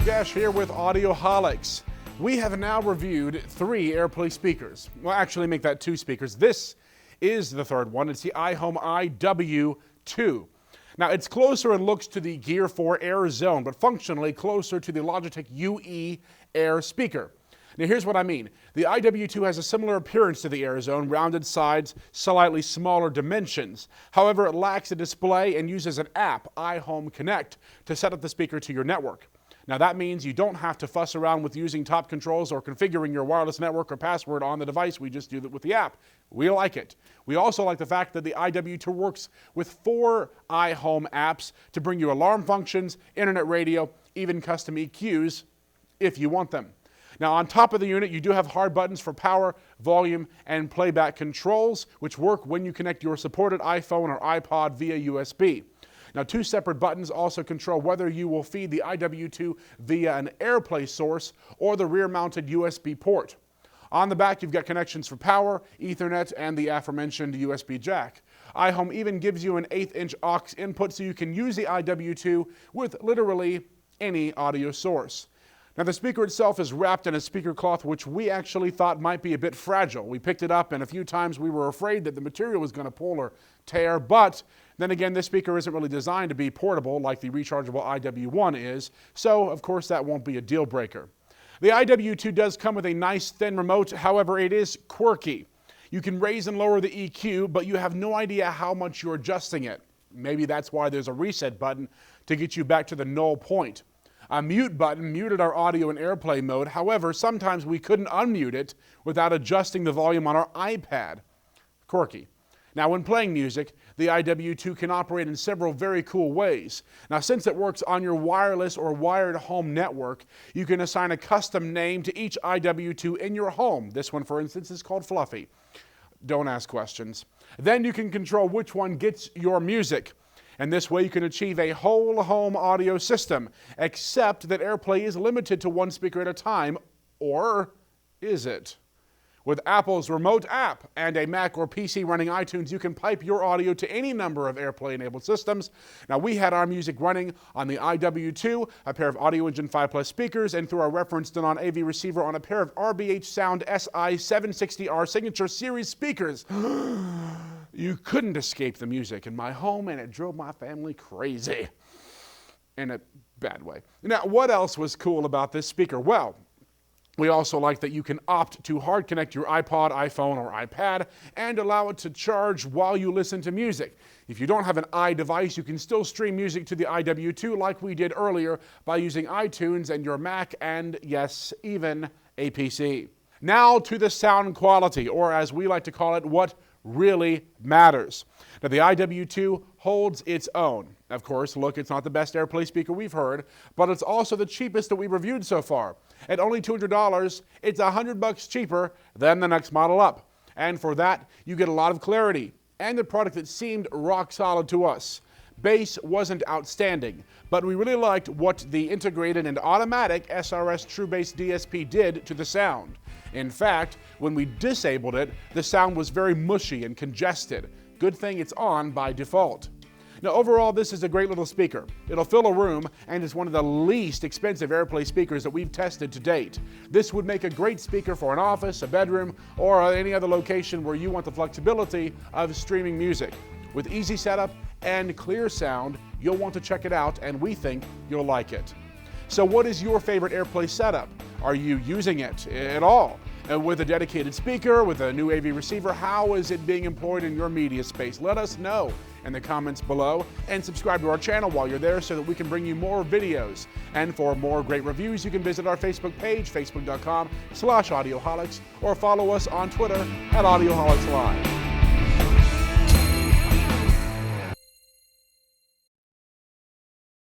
Andrew Gash here with Audioholics. We have now reviewed 3 AirPlay speakers. Well, actually make that 2 speakers. This is the third one. It's the iHome iW2. Now, it's closer in looks to the Gear4 AirZone, but functionally closer to the Logitech UE Air Speaker. Now, here's what I mean. The iW2 has a similar appearance to the AirZone, rounded sides, slightly smaller dimensions. However, it lacks a display and uses an app, iHome Connect, to set up the speaker to your network. Now, that means you don't have to fuss around with using top controls or configuring your wireless network or password on the device. We just do that with the app. We like it. We also like the fact that the iW2 works with 4 iHome apps to bring you alarm functions, internet radio, even custom EQs if you want them. Now, on top of the unit, you do have hard buttons for power, volume, and playback controls, which work when you connect your supported iPhone or iPod via USB. Now, 2 separate buttons also control whether you will feed the iW2 via an AirPlay source or the rear-mounted USB port. On the back, you've got connections for power, Ethernet, and the aforementioned USB jack. iHome even gives you an 1/8-inch aux input so you can use the iW2 with literally any audio source. Now, the speaker itself is wrapped in a speaker cloth, which we actually thought might be a bit fragile. We picked it up, and a few times we were afraid that the material was going to pull or tear, but then again, this speaker isn't really designed to be portable like the rechargeable iW1 is, so of course that won't be a deal breaker. The iW2 does come with a nice thin remote, however it is quirky. You can raise and lower the EQ, but you have no idea how much you're adjusting it. Maybe that's why there's a reset button to get you back to the null point. A mute button muted our audio in AirPlay mode. However, sometimes we couldn't unmute it without adjusting the volume on our iPad. Quirky. Now, when playing music, the iW2 can operate in several very cool ways. Now, since it works on your wireless or wired home network, you can assign a custom name to each iW2 in your home. This one, for instance, is called Fluffy. Don't ask questions. Then you can control which one gets your music. And this way you can achieve a whole home audio system, except that AirPlay is limited to 1 speaker at a time, or is it? With Apple's remote app and a Mac or PC running iTunes, you can pipe your audio to any number of AirPlay-enabled systems. Now, we had our music running on the iW2, a pair of Audio Engine 5 Plus speakers, and through our referenced and on AV receiver on a pair of RBH Sound SI760R Signature Series speakers. You couldn't escape the music in my home, and it drove my family crazy. In a bad way. Now, what else was cool about this speaker? Well, we also like that you can opt to hard connect your iPod, iPhone, or iPad and allow it to charge while you listen to music. If you don't have an iDevice, you can still stream music to the iW2 like we did earlier by using iTunes and your Mac and, yes, even a PC. Now to the sound quality, or as we like to call it, what really matters. Now, the iW2 holds its own. Of course, look, it's not the best AirPlay speaker we've heard, but it's also the cheapest that we've reviewed so far. At only $200, it's $100 cheaper than the next model up. And for that, you get a lot of clarity and a product that seemed rock solid to us. Bass wasn't outstanding, but we really liked what the integrated and automatic SRS True Bass DSP did to the sound. In fact, when we disabled it, the sound was very mushy and congested. Good thing it's on by default. Now, overall, this is a great little speaker. It'll fill a room and is one of the least expensive AirPlay speakers that we've tested to date. This would make a great speaker for an office, a bedroom, or any other location where you want the flexibility of streaming music. With easy setup and clear sound, you'll want to check it out, and we think you'll like it. So what is your favorite AirPlay setup? Are you using it at all? With a dedicated speaker, with a new AV receiver, how is it being employed in your media space? Let us know in the comments below, and subscribe to our channel while you're there so that we can bring you more videos. And for more great reviews, you can visit our Facebook page, facebook.com/Audioholics, or follow us on Twitter @AudioholicsLive.